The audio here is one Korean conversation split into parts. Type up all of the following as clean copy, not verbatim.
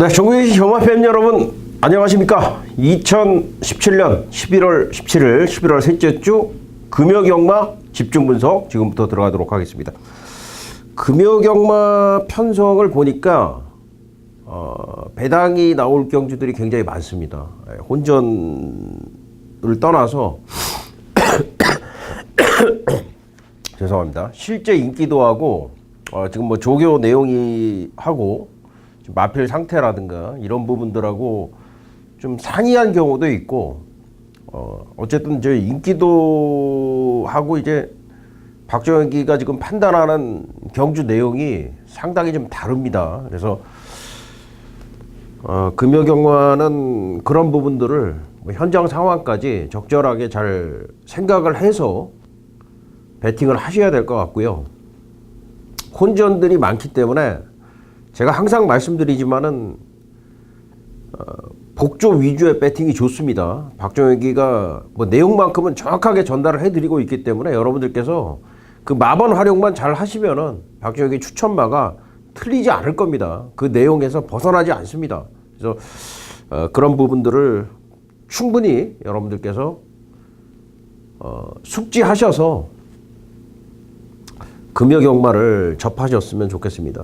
네, 종국의 혐오팬 여러분 안녕하십니까. 2017년 11월 17일 11월 셋째 주 금요경마 집중분석 지금부터 들어가도록 하겠습니다. 금요경마 편성을 보니까 배당이 나올 경주들이 굉장히 많습니다. 혼전을 떠나서 죄송합니다. 실제 인기도하고 지금 뭐 조교 내용이 하고 마필 상태라든가 이런 부분들하고 좀 상이한 경우도 있고, 어쨌든 저희 인기도하고 이제 박정혁이가 지금 판단하는 경주 내용이 상당히 좀 다릅니다. 그래서 금요경마는 그런 부분들을 뭐 현장 상황까지 적절하게 잘 생각을 해서 배팅을 하셔야 될 것 같고요. 혼전들이 많기 때문에 제가 항상 말씀드리지만은 복조 위주의 배팅이 좋습니다. 박정혁이가 뭐 내용만큼은 정확하게 전달을 해드리고 있기 때문에 여러분들께서 그 마번 활용만 잘 하시면은 박정혁이 추천마가 틀리지 않을 겁니다. 그 내용에서 벗어나지 않습니다. 그래서 그런 부분들을 충분히 여러분들께서 숙지하셔서 금요경마를 접하셨으면 좋겠습니다.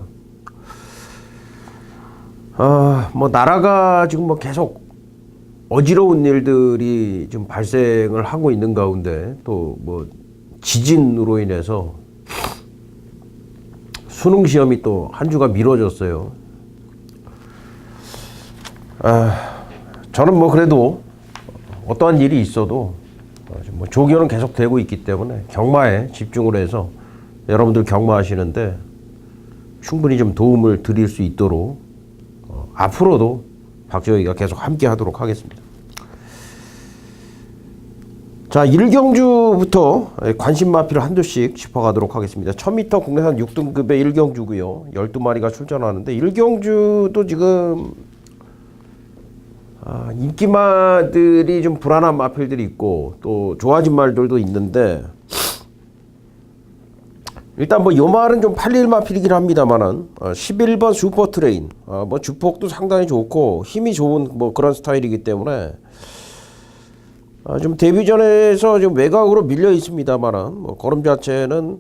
뭐 나라가 지금 뭐 계속 어지러운 일들이 지금 발생을 하고 있는 가운데 또 뭐 지진으로 인해서 수능 시험이 또 한 주가 미뤄졌어요. 저는 뭐 그래도 어떠한 일이 있어도 뭐 조교는 계속 되고 있기 때문에 경마에 집중을 해서 여러분들 경마하시는데 충분히 좀 도움을 드릴 수 있도록 앞으로도 박정혁이가 계속 함께 하도록 하겠습니다. 자, 1경주부터 관심 마필을 한두씩 짚어가도록 하겠습니다. 1000m 국내산 6등급의 1경주고요. 12마리가 출전하는데 1경주도 지금 인기마들이 좀 불안한 마필들이 있고 또 좋아진 말들도 있는데, 일단 뭐 요 말은 좀 팔릴 마필이긴 합니다만은 11번 슈퍼트레인, 뭐 주폭도 상당히 좋고 힘이 좋은 뭐 그런 스타일이기 때문에 좀 데뷔전에서 좀 외곽으로 밀려 있습니다만은 뭐 걸음 자체는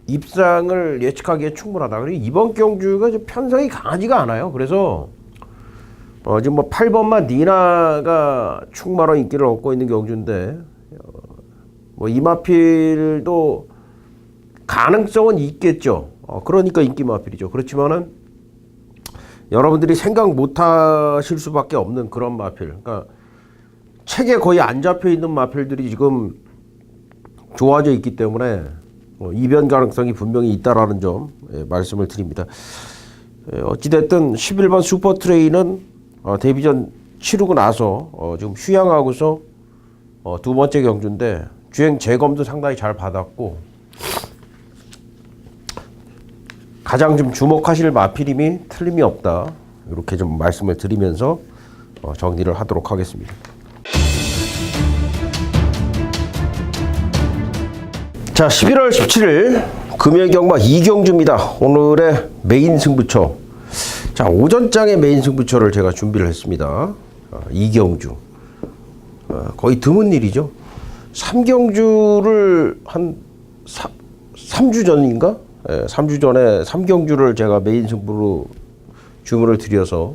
입상을 예측하기에 충분하다. 그리고 이번 경주가 좀 편성이 강하지가 않아요. 그래서 지금 뭐 8번만 니나가 충만한 인기를 얻고 있는 경주인데 뭐 이 마필도 가능성은 있겠죠. 그러니까 인기 마필이죠. 그렇지만은 여러분들이 생각 못 하실 수밖에 없는 그런 마필. 그러니까 책에 거의 안 잡혀 있는 마필들이 지금 좋아져 있기 때문에 이변 가능성이 분명히 있다라는 점 말씀을 드립니다. 어찌됐든 11번 슈퍼트레인은 데뷔전 치르고 나서 지금 휴양하고서 두 번째 경주인데 주행 재검도 상당히 잘 받았고, 가장 좀 주목하실 마필임이 틀림이 없다. 이렇게 좀 말씀을 드리면서 정리를 하도록 하겠습니다. 자, 11월 17일 금요경마 2경주입니다. 오늘의 메인 승부처. 자, 오전장의 메인 승부처를 제가 준비를 했습니다. 2경주. 거의 드문 일이죠. 3경주를 한 3주 전인가? 3주 전에 3경주를 제가 메인 승부로 주문을 드려서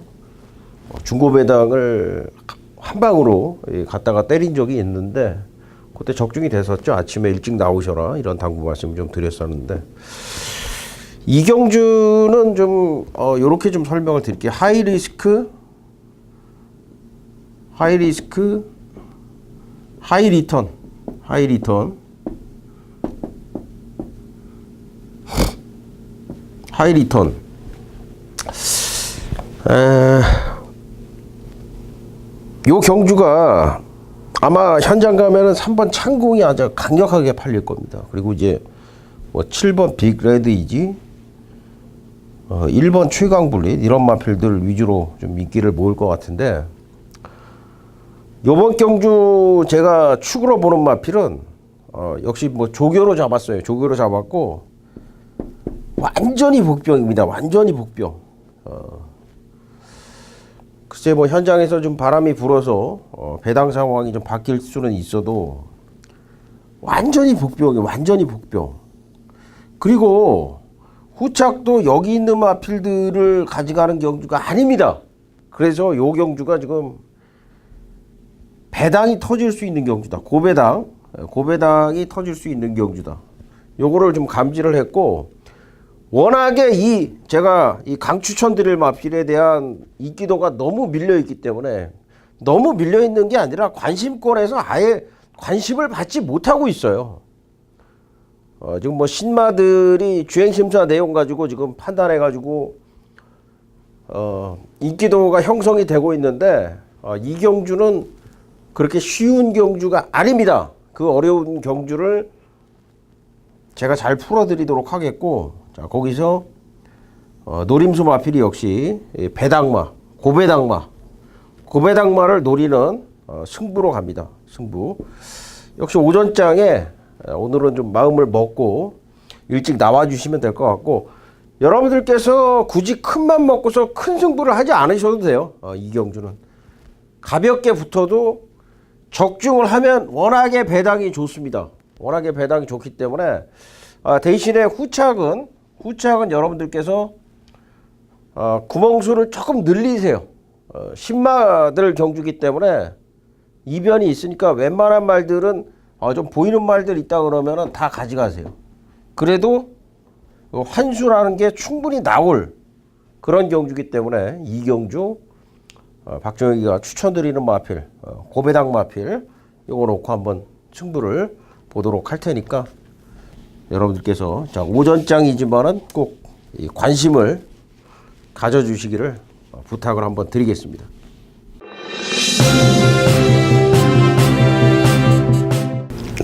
중고 배당을 한 방으로 갖다가 때린 적이 있는데 그때 적중이 됐었죠. 아침에 일찍 나오셔라 이런 당부 말씀을 좀 드렸었는데, 이 경주는 좀 요렇게 좀 설명을 드릴게요. 하이 리스크, 하이 리턴, 하이 리턴. 요 경주가 아마 현장 가면은 3번 창공이 아주 강력하게 팔릴 겁니다. 그리고 이제 뭐 7번 빅레드이지, 1번 최강블릿 이런 마필들 위주로 좀 인기를 모을 것 같은데, 요번 경주 제가 축으로 보는 마필은 역시 뭐 조교로 잡았어요. 조교로 잡았고 완전히 복병입니다. 완전히 복병. 글쎄 뭐 현장에서 좀 바람이 불어서 배당 상황이 좀 바뀔 수는 있어도 완전히 복병이에요. 완전히 복병. 그리고 후착도 여기 있는 마필들을 가져가는 경주가 아닙니다. 그래서 요 경주가 지금 배당이 터질 수 있는 경주다. 고배당이 터질 수 있는 경주다. 요거를 좀 감지를 했고, 워낙에 제가 이 강추천 드릴 마필에 대한 인기도가 너무 밀려있기 때문에, 너무 밀려있는 게 아니라 관심권에서 아예 관심을 받지 못하고 있어요. 지금 뭐 신마들이 주행심사 내용 가지고 지금 판단해가지고 인기도가 형성이 되고 있는데, 이 경주는 그렇게 쉬운 경주가 아닙니다. 그 어려운 경주를 제가 잘 풀어드리도록 하겠고, 자 거기서 노림수 마필이 역시 배당마, 고배당마를 노리는 승부로 갑니다. 승부. 역시 오전장에 오늘은 좀 마음을 먹고 일찍 나와주시면 될 것 같고, 여러분들께서 굳이 큰맘 먹고서 큰 승부를 하지 않으셔도 돼요. 이 경주는 가볍게 붙어도 적중을 하면 워낙에 배당이 좋습니다. 워낙에 배당이 좋기 때문에 대신에 후착은 여러분들께서 구멍수를 조금 늘리세요. 신마들 경주기 때문에 이변이 있으니까 웬만한 말들은 좀 보이는 말들 있다 그러면은 다 가져가세요. 그래도 환수라는 게 충분히 나올 그런 경주기 때문에 이 경주 박정혁이가 추천드리는 마필, 고배당 마필 요거 놓고 한번 승부를 보도록 할 테니까 여러분들께서 자 오전장이지만은 꼭 이 관심을 가져주시기를 부탁을 한번 드리겠습니다.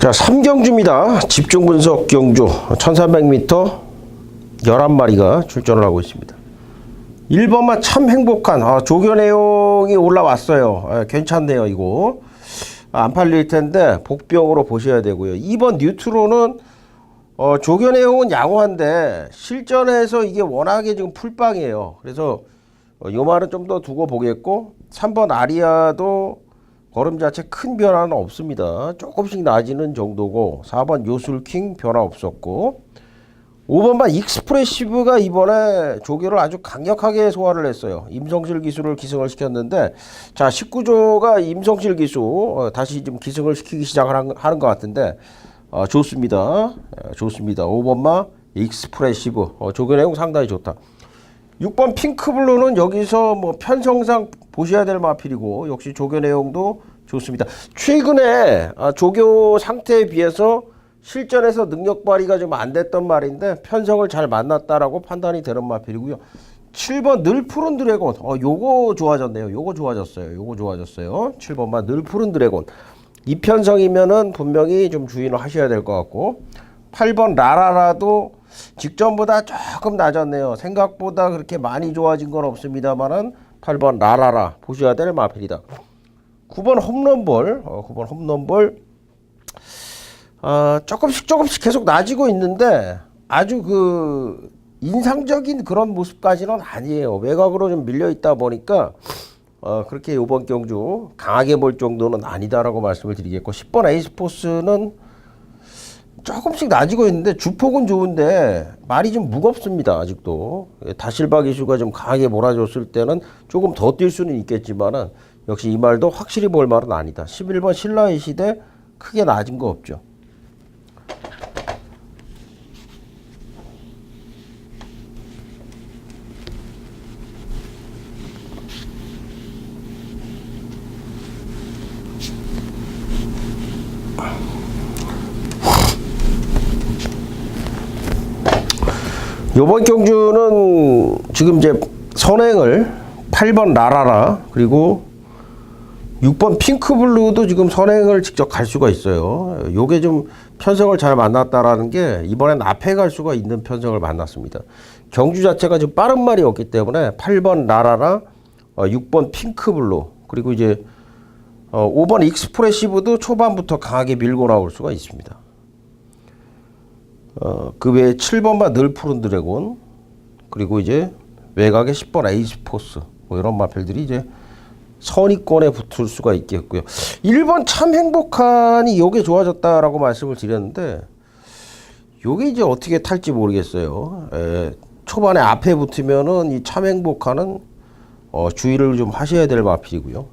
자 3경주입니다. 집중 분석 경주 1300m 11마리가 출전을 하고 있습니다. 1번만 참 행복한 조견해용이 올라왔어요. 괜찮네요. 이거 안 팔릴 텐데 복병으로 보셔야 되고요. 2번 뉴트로는 조견해용은 양호한데 실전에서 이게 워낙에 지금 풀빵이에요. 그래서 요 말은 좀 더 두고 보겠고, 3번 아리아도 걸음 자체 큰 변화는 없습니다. 조금씩 나아지는 정도고, 4번 요술킹 변화 없었고, 5번만 익스프레시브가 이번에 조교를 아주 강력하게 소화를 했어요. 임성실 기수를 기승을 시켰는데, 자 19조가 임성실 기수 다시 좀 기승을 시키기 시작을 하는 것 같은데 좋습니다. 좋습니다. 5번만 익스프레시브 조교 내용 상당히 좋다. 6번 핑크블루는 여기서 뭐 편성상 보셔야 될 마필이고, 역시 조교 내용도 좋습니다. 최근에 조교 상태에 비해서 실전에서 능력 발휘가 좀 안 됐던 말인데 편성을 잘 만났다라고 판단이 되는 마필이고요. 7번 늘 푸른 드래곤 요거 좋아졌네요. 요거 좋아졌어요. 7번만 늘 푸른 드래곤 이 편성이면은 분명히 좀 주의를 하셔야 될 것 같고, 8번 라라라도 직전보다 조금 낮았네요. 생각보다 그렇게 많이 좋아진 건 없습니다만은 8번 라라라 보셔야 될 마필이다. 9번 홈런볼 9번 홈런볼 조금씩 계속 나아지고 있는데 아주 그 인상적인 그런 모습까지는 아니에요. 외곽으로 좀 밀려 있다 보니까 그렇게 이번 경주 강하게 볼 정도는 아니다라고 말씀을 드리겠고, 10번 에이스포스는 조금씩 나아지고 있는데 주폭은 좋은데 말이 좀 무겁습니다. 아직도 다실바 기수가 좀 강하게 몰아줬을 때는 조금 더 뛸 수는 있겠지만은 역시 이 말도 확실히 볼 말은 아니다. 11번 신라의 시대 크게 나아진 거 없죠. 요번 경주는 지금 이제 선행을 8번 라라라 그리고 6번 핑크블루도 지금 선행을 직접 갈 수가 있어요. 요게 좀 편성을 잘 만났다라는 게 이번엔 앞에 갈 수가 있는 편성을 만났습니다. 경주 자체가 좀 빠른 말이 없기 때문에 8번 라라라 6번 핑크블루 그리고 이제 5번 익스프레시브도 초반부터 강하게 밀고 나올 수가 있습니다. 그 외에 7번만 늘 푸른 드래곤 그리고 이제 외곽에 10번 에이스포스 뭐 이런 마필들이 이제 선위권에 붙을 수가 있겠고요. 1번 참 행복한이 요게 좋아졌다라고 말씀을 드렸는데 요게 이제 어떻게 탈지 모르겠어요. 초반에 앞에 붙으면은 이 참 행복한은 주의를 좀 하셔야 될 마필이고요.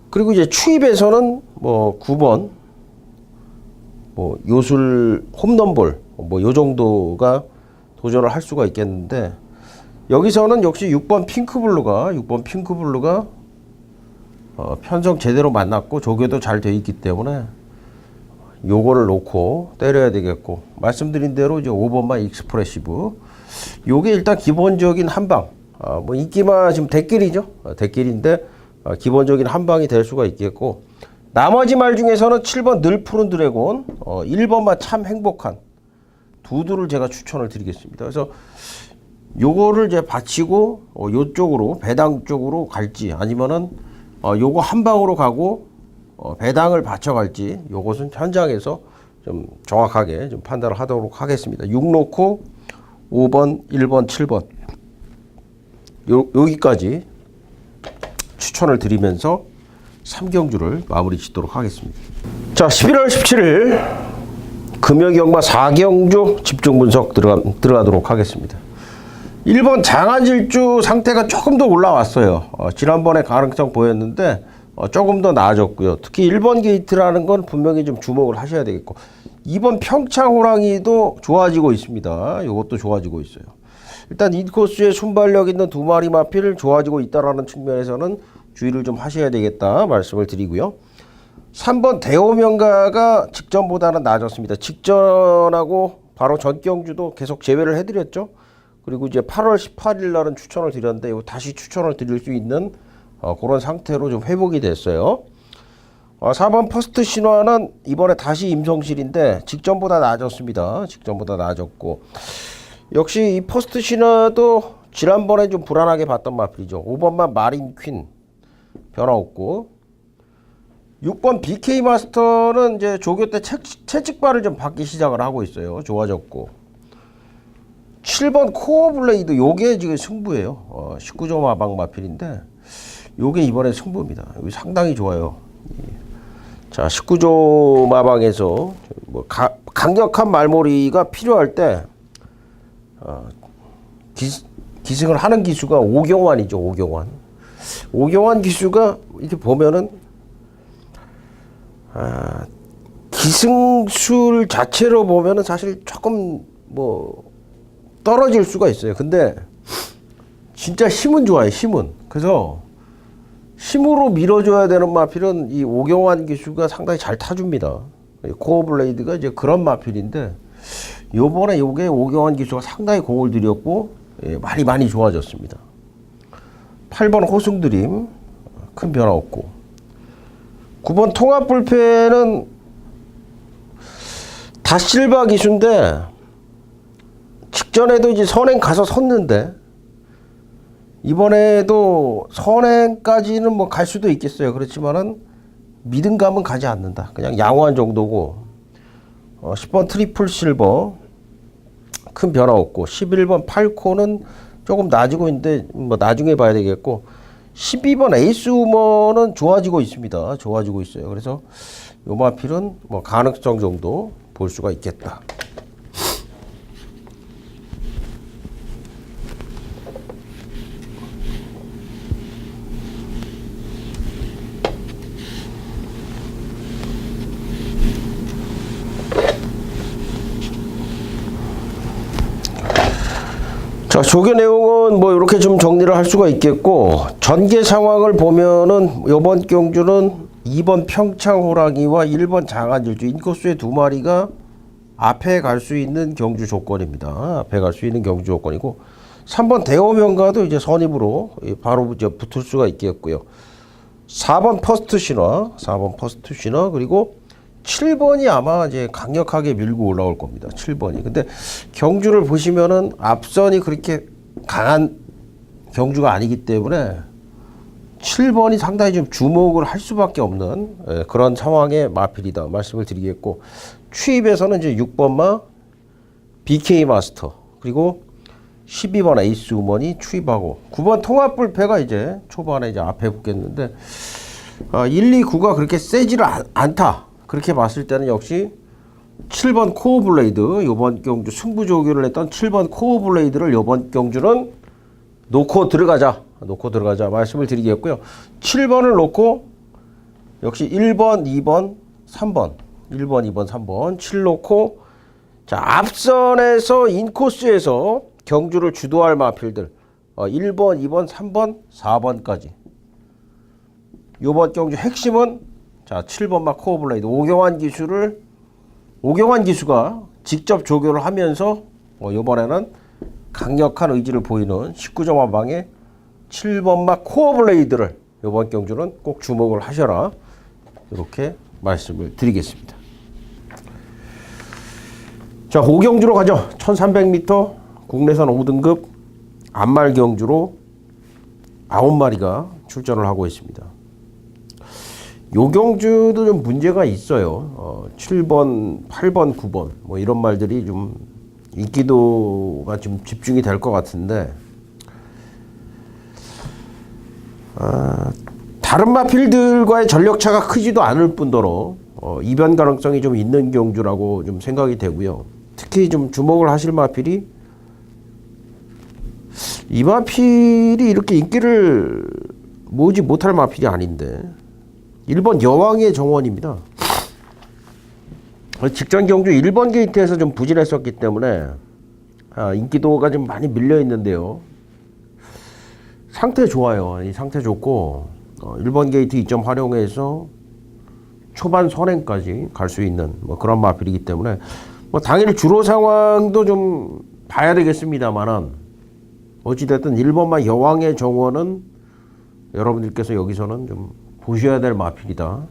그리고 이제 추입에서는 뭐 9번 뭐 요술 홈런볼 뭐 요 정도가 도전을 할 수가 있겠는데 여기서는 역시 6번 핑크블루가 편성 제대로 만났고 조교도 잘 돼 있기 때문에 요거를 놓고 때려야 되겠고 말씀드린 대로 이제 5번만 익스프레시브 요게 일단 기본적인 한방 뭐 인기만 지금 대길이죠. 대길인데 기본적인 한방이 될 수가 있겠고 나머지 말 중에서는 7번 늘 푸른 드래곤 1번만 참 행복한 두두를 제가 추천을 드리겠습니다. 그래서 요거를 이제 받치고 요쪽으로 배당 쪽으로 갈지 아니면은 요거 한 방으로 가고 배당을 받쳐갈지 요것은 현장에서 좀 정확하게 좀 판단을 하도록 하겠습니다. 6 놓고 5번, 1번, 7번 여기까지 추천을 드리면서 3경주를 마무리 짓도록 하겠습니다. 자, 11월 17일 금요경마 4경주 집중 분석 들어가도록 하겠습니다. 1번 장안질주 상태가 조금 더 올라왔어요. 지난번에 가능성 보였는데 조금 더 나아졌고요. 특히 1번 게이트라는 건 분명히 좀 주목을 하셔야 되겠고 2번 평창호랑이도 좋아지고 있습니다. 이것도 좋아지고 있어요. 일단 인코스에 순발력 있는 두 마리 마필 좋아지고 있다라는 측면에서는 주의를 좀 하셔야 되겠다 말씀을 드리고요. 3번 대오명가가 직전보다는 나아졌습니다. 직전하고 바로 전경주도 계속 제외를 해드렸죠. 그리고 이제 8월 18일 날은 추천을 드렸는데 이거 다시 추천을 드릴 수 있는 그런 상태로 좀 회복이 됐어요. 4번 퍼스트 신화는 이번에 다시 임성실인데 직전보다 나아졌습니다. 직전보다 나아졌고 역시 이 퍼스트 신화도 지난번에 좀 불안하게 봤던 마필이죠. 5번만 마린 퀸 변화 없고 6번 BK 마스터는 이제 조교 때 채찍발을 좀 받기 시작을 하고 있어요. 좋아졌고 7번 코어 블레이드 요게 지금 승부예요. 19점 마방 마필인데 요게 이번에 승부입니다. 여기 상당히 좋아요. 자, 19조 마방에서 뭐 강력한 말머리가 필요할 때 기승을 하는 기수가 오경환이죠. 오경환 기수가 이렇게 보면은 기승술 자체로 보면은 사실 조금 뭐 떨어질 수가 있어요. 근데 진짜 힘은 좋아요. 힘은. 그래서 힘으로 밀어줘야 되는 마필은 이 오경환 기수가 상당히 잘 타줍니다. 코어 블레이드가 이제 그런 마필인데 요번에 요게 오경환 기수가 상당히 공을 들였고 많이 좋아졌습니다. 8번 호승드림 큰 변화 없고 9번 통합불패는 다실바 기수인데 직전에도 이제 선행 가서 섰는데 이번에도 선행까지는 뭐 갈 수도 있겠어요. 그렇지만은 믿음감은 가지 않는다. 그냥 양호한 정도고 10번 트리플 실버 큰 변화 없고 11번 팔코는 조금 나아지고 있는데 뭐 나중에 봐야 되겠고 12번 에이스 우먼은 좋아지고 있습니다. 좋아지고 있어요. 그래서 요 마필은 뭐 가능성 정도 볼 수가 있겠다. 자, 조교 내용은 뭐 이렇게 좀 정리를 할 수가 있겠고 전개 상황을 보면은 이번 경주는 2번 평창호랑이와 1번 장안질주 인코스의 두 마리가 앞에 갈 수 있는 경주 조건입니다. 앞에 갈 수 있는 경주 조건이고 3번 대오명가도 이제 선입으로 바로 이제 붙을 수가 있겠고요. 4번 퍼스트 신화 그리고 7번이 아마 이제 강력하게 밀고 올라올 겁니다. 7번이. 근데 경주를 보시면은 앞선이 그렇게 강한 경주가 아니기 때문에 7번이 상당히 좀 주목을 할 수밖에 없는 그런 상황의 마필이다 말씀을 드리겠고 추입에서는 이제 6번마 BK 마스터 그리고 12번 에이스 우먼이 추입하고 9번 통합불패가 이제 초반에 이제 앞에 붙겠는데 1, 2, 9가 그렇게 세지를 않다. 그렇게 봤을 때는 역시 7번 코어 블레이드, 요번 경주 승부 조교를 했던 7번 코어 블레이드를 요번 경주는 놓고 들어가자 말씀을 드리겠고요. 7번을 놓고 역시 1번, 2번, 3번 1번, 2번, 3번 7 놓고 자 앞선에서 인코스에서 경주를 주도할 마필들 1번, 2번, 3번, 4번까지 요번 경주 핵심은 자 7번마 코어 블레이드 오경환 기수가 직접 조교를 하면서 요번에는 강력한 의지를 보이는 19점 한방에 7번마 코어 블레이드를 요번 경주는 꼭 주목을 하셔라 이렇게 말씀을 드리겠습니다. 자 5경주로 가죠. 1300m 국내선 5등급 안말 경주로 9마리가 출전을 하고 있습니다. 요 경주도 좀 문제가 있어요. 7번, 8번, 9번 뭐 이런 말들이 좀 인기도가 좀 집중이 될 것 같은데 다른 마필들과의 전력차가 크지도 않을 뿐더러 이변 가능성이 좀 있는 경주라고 좀 생각이 되고요. 특히 좀 주목을 하실 마필이 이 마필이 이렇게 인기를 모으지 못할 마필이 아닌데 1번 여왕의 정원입니다. 직전 경주 1번 게이트에서 좀 부진했었기 때문에 인기도가 좀 많이 밀려 있는데요. 상태 좋아요. 이 상태 좋고 1번 게이트 2점 활용해서 초반 선행까지 갈 수 있는 뭐 그런 마필이기 때문에 뭐 당일 주로 상황도 좀 봐야 되겠습니다만은 어찌됐든 1번만 여왕의 정원은 여러분들께서 여기서는 좀 보셔야 될 마필이다.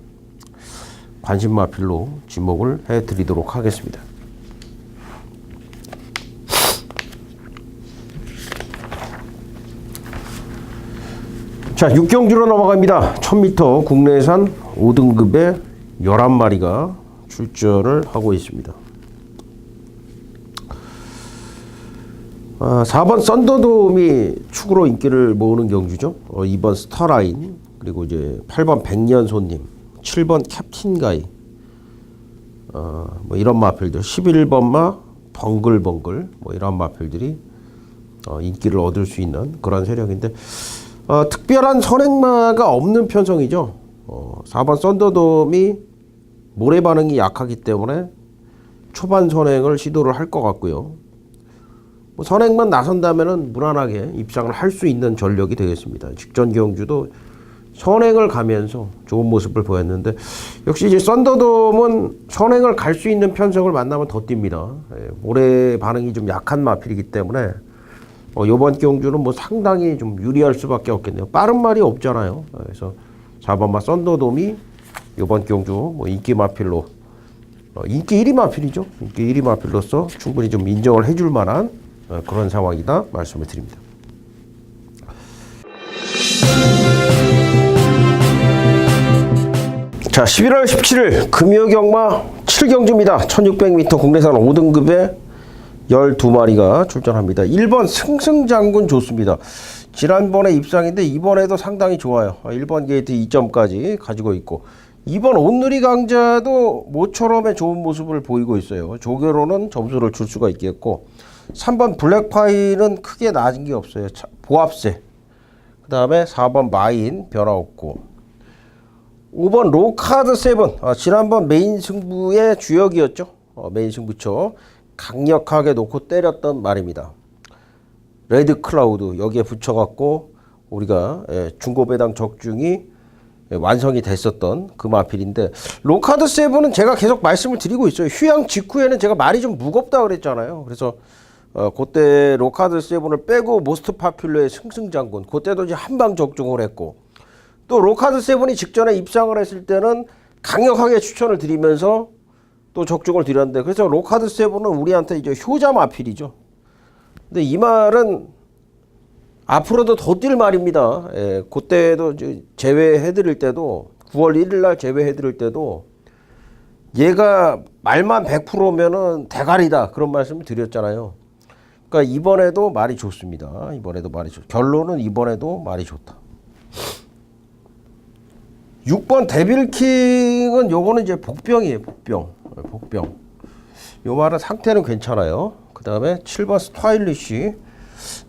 관심 마필로 지목을 해드리도록 하겠습니다. 자 6경주로 넘어갑니다. 1000m 국내산 5등급의 11마리가 출전을 하고 있습니다. 4번 썬더돔이 축으로 인기를 모으는 경주죠. 2번 스타라인 그리고 이제 8번 백년손님 7번 캡틴가이 뭐 이런 마필들 11번마 벙글벙글 뭐 이런 마필들이 인기를 얻을 수 있는 그런 세력인데 특별한 선행마가 없는 편성이죠. 4번 썬더돔이 모래 반응이 약하기 때문에 초반 선행을 시도를 할 것 같고요. 뭐 선행만 나선다면은 무난하게 입상을 할 수 있는 전력이 되겠습니다. 직전 경주도 선행을 가면서 좋은 모습을 보였는데 역시 이제 썬더돔은 선행을 갈 수 있는 편성을 만나면 더 뜁니다. 모래 반응이 좀 약한 마필이기 때문에 이번 경주는 뭐 상당히 좀 유리할 수밖에 없겠네요. 빠른 말이 없잖아요. 그래서 4번마 썬더돔이 이번 경주 뭐 인기 마필로 인기 1위 마필이죠. 인기 1위 마필로서 충분히 좀 인정을 해줄 만한 그런 상황이다 말씀을 드립니다. 자 11월 17일 금요경마 7경주입니다. 1600m 국내산 5등급에 12마리가 출전합니다. 1번 승승장군 좋습니다. 지난번에 입상인데 이번에도 상당히 좋아요. 1번 게이트 2점까지 가지고 있고 2번 온누리 강자도 모처럼의 좋은 모습을 보이고 있어요. 조교로는 점수를 줄 수가 있겠고 3번 블랙파이는 크게 낮은 게 없어요. 보합세 그 다음에 4번 마인 변화 없고 5번 로카드 세븐 지난번 메인 승부의 주역이었죠. 메인 승부처 강력하게 놓고 때렸던 말입니다. 레드 클라우드 여기에 붙여갖고 우리가 중고배당 적중이 완성이 됐었던 그 마필인데 로카드 세븐은 제가 계속 말씀을 드리고 있어요. 휴양 직후에는 제가 말이 좀 무겁다 그랬잖아요. 그래서 그때 로카드 세븐을 빼고 모스트 파퓰러의 승승장군 그때도 이제 한방 적중을 했고 또 로카드 세븐이 직전에 입상을 했을 때는 강력하게 추천을 드리면서 또 적중을 드렸는데 그래서 로카드 세븐은 우리한테 이제 효자 마필이죠. 근데 이 말은 앞으로도 더 뛸 말입니다. 그때도 제외해드릴 때도 9월 1일 날 제외해드릴 때도 얘가 말만 100%면은 대가리다 그런 말씀을 드렸잖아요. 그러니까 이번에도 말이 좋습니다. 이번에도 말이 좋. 결론은 이번에도 말이 좋다. 6번 데빌킹은 요거는 이제 복병이에요. 복병. 요 말은 상태는 괜찮아요. 그 다음에 7번 스타일리쉬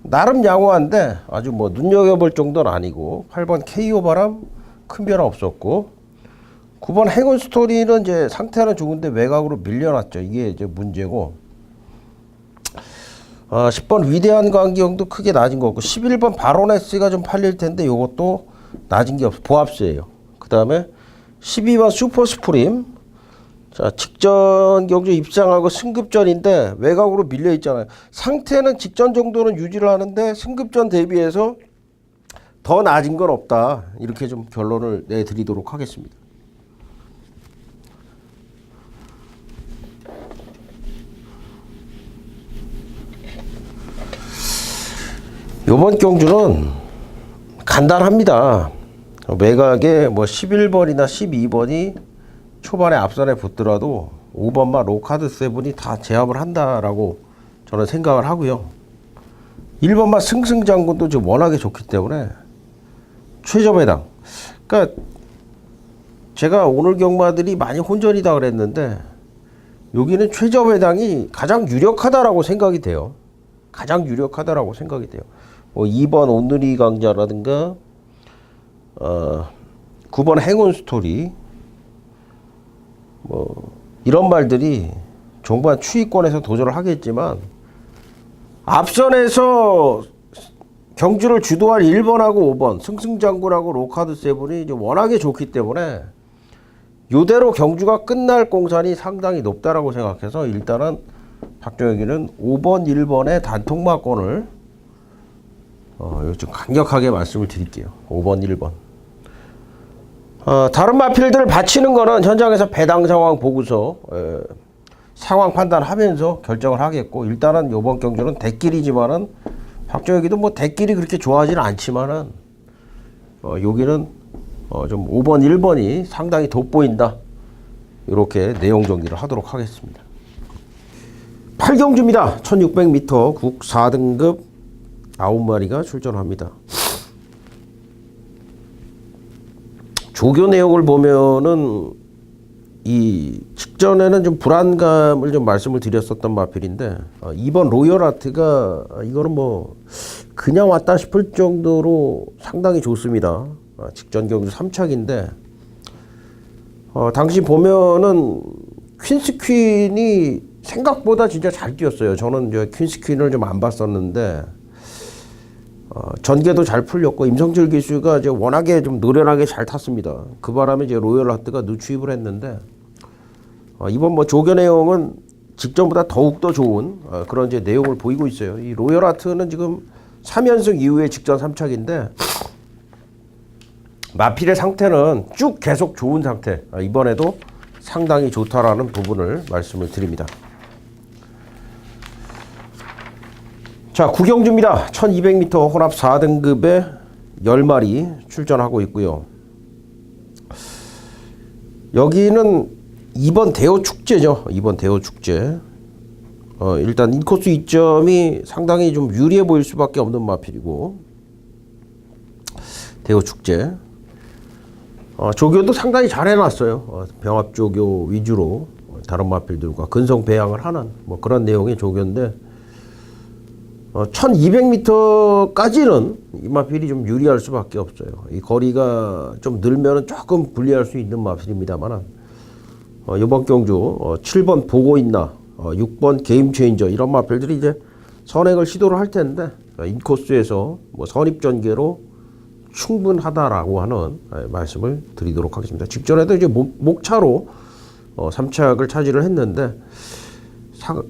나름 양호한데 아주 뭐 눈여겨볼 정도는 아니고 8번 KO 바람 큰 변화 없었고 9번 행운 스토리는 이제 상태는 좋은데 외곽으로 밀려났죠. 이게 이제 문제고 10번 위대한 광경도 크게 낮은 거 없고 11번 바로네스가 좀 팔릴 텐데 요것도 낮은 게 없어. 보합수예요. 그 다음에 12번 슈퍼 스프림 자 직전 경주 입상하고 승급전인데 외곽으로 밀려 있잖아요. 상태는 직전 정도는 유지를 하는데 승급전 대비해서 더 낮은 건 없다. 이렇게 좀 결론을 내드리도록 하겠습니다. 이번 경주는 간단합니다. 외곽에 뭐 11번이나 12번이 초반에 앞선에 붙더라도 5번만 로카드 세븐이 다 제압을 한다라고 저는 생각을 하고요. 1번만 승승장군도 좀 워낙에 좋기 때문에 최저배당. 그러니까 제가 오늘 경마들이 많이 혼전이다 그랬는데 여기는 최저배당이 가장 유력하다라고 생각이 돼요. 가장 유력하다라고 생각이 돼요. 뭐 2번 오늘이 강자라든가 9번 행운 스토리 뭐 이런 말들이 종반 추위권에서 도전을 하겠지만 앞선에서 경주를 주도할 1번하고 5번 승승장군하고 로카드 세븐이 이제 워낙에 좋기 때문에 이대로 경주가 끝날 공산이 상당히 높다라고 생각해서 일단은 박종혁이는 5번 1번의 단통마권을 좀 강력하게 말씀을 드릴게요. 5번 1번 다른 마필들을 바치는 거는 현장에서 배당 상황 보고서 상황 판단하면서 결정을 하겠고 일단은 이번 경주는 대길이지만은 박종혁이도 뭐 대길이 그렇게 좋아하지는 않지만은 여기는 좀 5번 1번이 상당히 돋보인다. 이렇게 내용 정리를 하도록 하겠습니다. 8경주입니다. 1600m 국 4등급 9마리가 출전합니다. 조교 내용을 보면은 이 직전에는 좀 불안감을 좀 말씀을 드렸었던 마필인데 2번 로열 아트가 이거는 뭐 그냥 왔다 싶을 정도로 상당히 좋습니다. 직전 경주 3착인데 당시 보면은 퀸스퀸이 생각보다 진짜 잘 뛰었어요. 저는 이제 퀸스퀸을 좀 안 봤었는데 전개도 잘 풀렸고 임성철 기수가 이제 워낙에 좀 노련하게 잘 탔습니다. 그 바람에 이제 로열 하트가 누추입을 했는데 이번 뭐 조교 내용은 직전보다 더욱 더 좋은 그런 이제 내용을 보이고 있어요. 이 로열 하트는 지금 3연승 이후에 직전 3착인데 마필의 상태는 쭉 계속 좋은 상태. 이번에도 상당히 좋다라는 부분을 말씀을 드립니다. 자, 9경주입니다. 1200m 혼합 4등급에 10마리 출전하고 있고요. 여기는 2번 대호 축제죠. 2번 대호 축제. 일단 인코스 이점이 상당히 좀 유리해 보일 수밖에 없는 마필이고 대호 축제. 조교도 상당히 잘 해놨어요. 병합 조교 위주로 다른 마필들과 근성 배양을 하는 뭐 그런 내용의 조교인데 1200m까지는 이 마필이 좀 유리할 수밖에 없어요. 이 거리가 좀 늘면은 조금 불리할 수 있는 마필입니다만 이번 경주 7번 보고 있나 6번 게임 체인저 이런 마필들이 이제 선행을 시도를 할 텐데 인코스에서 뭐 선입 전개로 충분하다라고 하는 말씀을 드리도록 하겠습니다. 직전에도 이제 목차로 3착을 차지를 했는데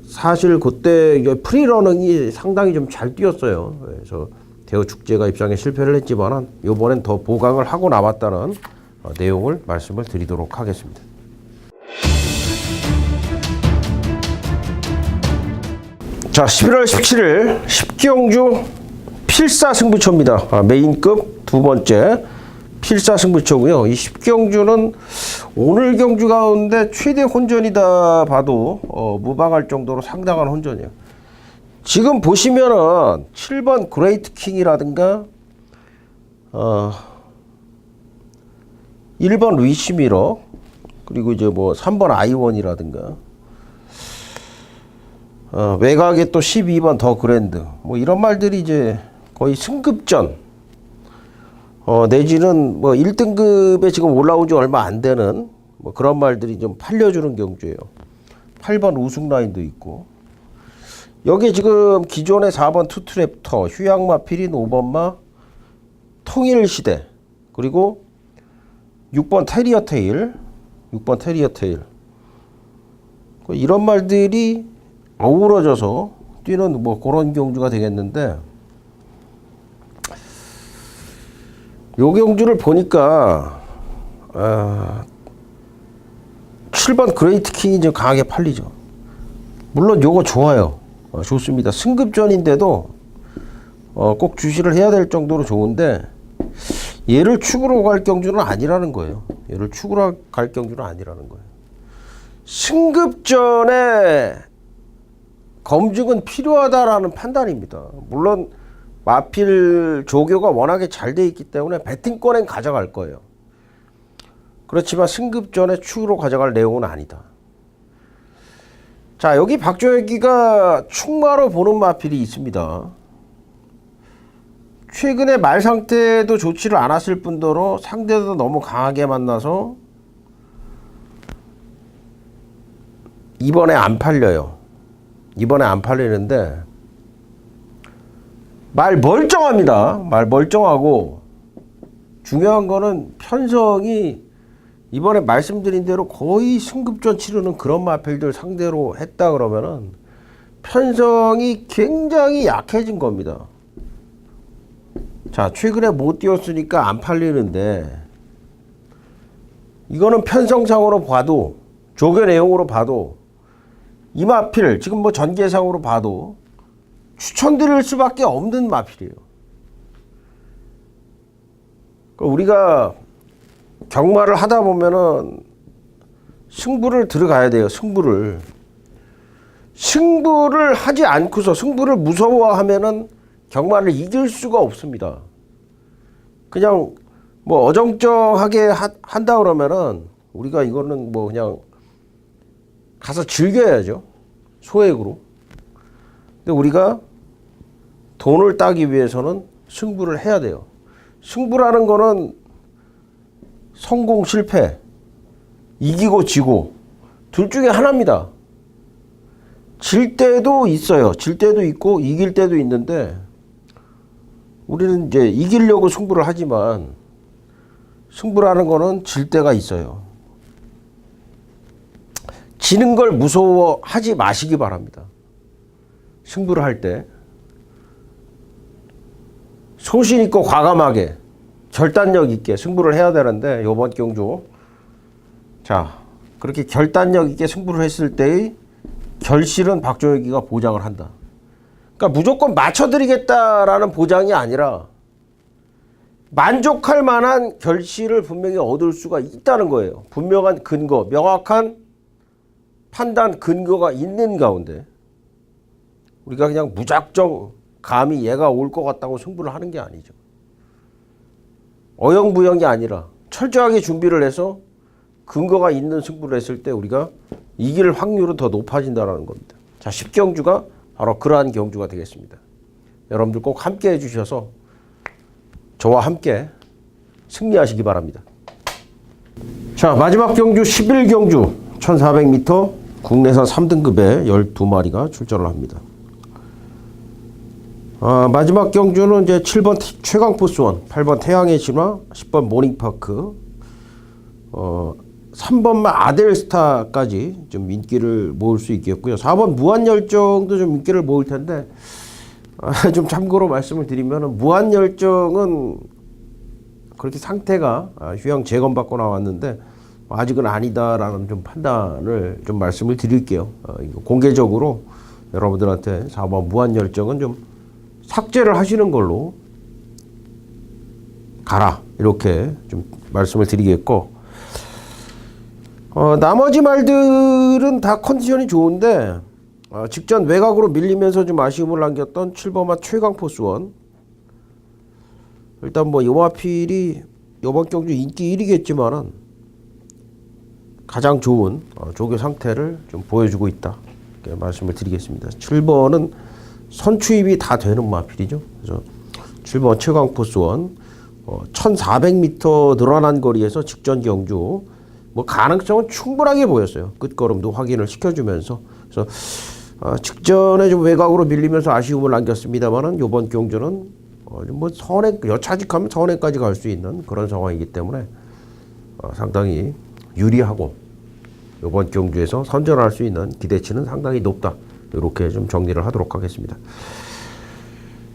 사실 그때 프리러닝이 상당히 좀 잘 뛰었어요. 그래서 대호 축제가 입상에 실패를 했지만 이번엔 더 보강을 하고 나왔다는 내용을 말씀을 드리도록 하겠습니다. 자, 11월 17일 10경주 필사승부처입니다. 메인급 두 번째 필사승부처고요. 이 10경주는 오늘 경주 가운데 최대 혼전이다 봐도 무방할 정도로 상당한 혼전이에요. 지금 보시면은 7번 그레이트 킹이라든가 1번 리시미러, 그리고 이제 뭐 3번 아이원이라든가 외곽에 또 12번 더 그랜드, 뭐 이런 말들이 이제 거의 승급전, 내지는 뭐 1등급에 지금 올라온 지 얼마 안 되는 뭐 그런 말들이 좀 팔려주는 경주예요. 8번 우승 라인도 있고, 여기 지금 기존의 4번 투트랩터, 휴양마 피린, 5번마 통일시대, 그리고 6번 테리어 테일, 6번 테리어 테일, 이런 말들이 어우러져서 뛰는 뭐 그런 경주가 되겠는데, 요 경주를 보니까 7번 그레이트 킹이 좀 강하게 팔리죠. 물론 요거 좋아요. 좋습니다. 승급전인데도 꼭 주시를 해야 될 정도로 좋은데, 얘를 축으로 갈 경주는 아니라는 거예요. 얘를 축으로 갈 경주는 아니라는 거예요. 승급전에 검증은 필요하다라는 판단입니다. 물론 마필 조교가 워낙에 잘 돼 있기 때문에 배팅권엔 가져갈 거예요. 그렇지만 승급전에 축으로 가져갈 내용은 아니다. 자, 여기 박종혁이가 축마로 보는 마필이 있습니다. 최근에 말 상태도 좋지를 않았을 뿐더러 상대도 너무 강하게 만나서 이번에 안 팔려요. 이번에 안 팔리는데, 말 멀쩡합니다. 말 멀쩡하고, 중요한 거는 편성이 이번에 말씀드린 대로 거의 승급전 치르는 그런 마필들 상대로 했다 그러면은 편성이 굉장히 약해진 겁니다. 자, 최근에 못 뛰었으니까 안 팔리는데, 이거는 편성상으로 봐도, 조교 내용으로 봐도, 이 마필 지금 뭐 전개상으로 봐도 추천드릴 수밖에 없는 마필이에요. 우리가 경마를 하다 보면은 승부를 들어가야 돼요. 승부를 하지 않고서 승부를 무서워하면은 경마를 이길 수가 없습니다. 그냥 뭐 어정쩡하게 한다 그러면은 우리가 이거는 뭐 그냥 가서 즐겨야죠. 소액으로. 근데 우리가 돈을 따기 위해서는 승부를 해야 돼요. 승부라는 거는 성공, 실패, 이기고 지고 둘 중에 하나입니다. 질 때도 있어요. 질 때도 있고 이길 때도 있는데, 우리는 이제 이기려고 승부를 하지만 승부라는 거는 질 때가 있어요. 지는 걸 무서워하지 마시기 바랍니다. 승부를 할 때 소신 있고 과감하게 결단력 있게 승부를 해야 되는데, 이번 경주 자 그렇게 결단력 있게 승부를 했을 때의 결실은 박종혁이가 보장을 한다. 그러니까 무조건 맞춰드리겠다라는 보장이 아니라 만족할 만한 결실을 분명히 얻을 수가 있다는 거예요. 분명한 근거, 명확한 판단 근거가 있는 가운데 우리가 그냥 무작정 감히 얘가 올 것 같다고 승부를 하는 게 아니죠. 어영부영이 아니라 철저하게 준비를 해서 근거가 있는 승부를 했을 때 우리가 이길 확률은 더 높아진다는 겁니다. 자, 10경주가 바로 그러한 경주가 되겠습니다. 여러분들 꼭 함께 해주셔서 저와 함께 승리하시기 바랍니다. 자, 마지막 경주 11경주 1400m 국내산 3등급에 12마리가 출전을 합니다. 마지막 경주는 이제 7번 최강포스원, 8번 태양의 진화, 10번 모닝파크, 3번만 아델스타까지 좀 인기를 모을 수 있겠고요. 4번 무한열정도 좀 인기를 모을 텐데, 좀 참고로 말씀을 드리면 무한열정은 그렇게 상태가 휴양 재검받고 나왔는데 아직은 아니다라는 좀 판단을 좀 말씀을 드릴게요. 공개적으로 여러분들한테 4번 무한열정은 좀 삭제를 하시는 걸로 가라, 이렇게 좀 말씀을 드리겠고, 나머지 말들은 다 컨디션이 좋은데 직전 외곽으로 밀리면서 좀 아쉬움을 남겼던 7번마 최강포수원. 일단 뭐 요마필이 이번 경주 인기 1위겠지만은 가장 좋은 조교 상태를 좀 보여주고 있다, 이렇게 말씀을 드리겠습니다. 7번은 선추입이 다 되는 마필이죠. 그래서 7번 최강포수원 1400m 늘어난 거리에서 직전 경주 뭐 가능성은 충분하게 보였어요. 끝걸음도 확인을 시켜주면서. 그래서 직전에 좀 외곽으로 밀리면서 아쉬움을 남겼습니다만은 이번 경주는 뭐 선행, 여차직하면 선행까지 갈 수 있는 그런 상황이기 때문에 상당히 유리하고 이번 경주에서 선전할 수 있는 기대치는 상당히 높다, 이렇게 좀 정리를 하도록 하겠습니다.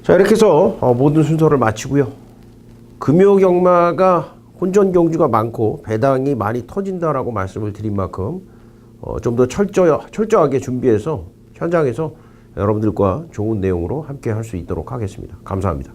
자, 이렇게 해서 모든 순서를 마치고요. 금요 경마가 혼전 경주가 많고 배당이 많이 터진다라고 말씀을 드린 만큼 좀 더 철저하게 준비해서 현장에서 여러분들과 좋은 내용으로 함께 할 수 있도록 하겠습니다. 감사합니다.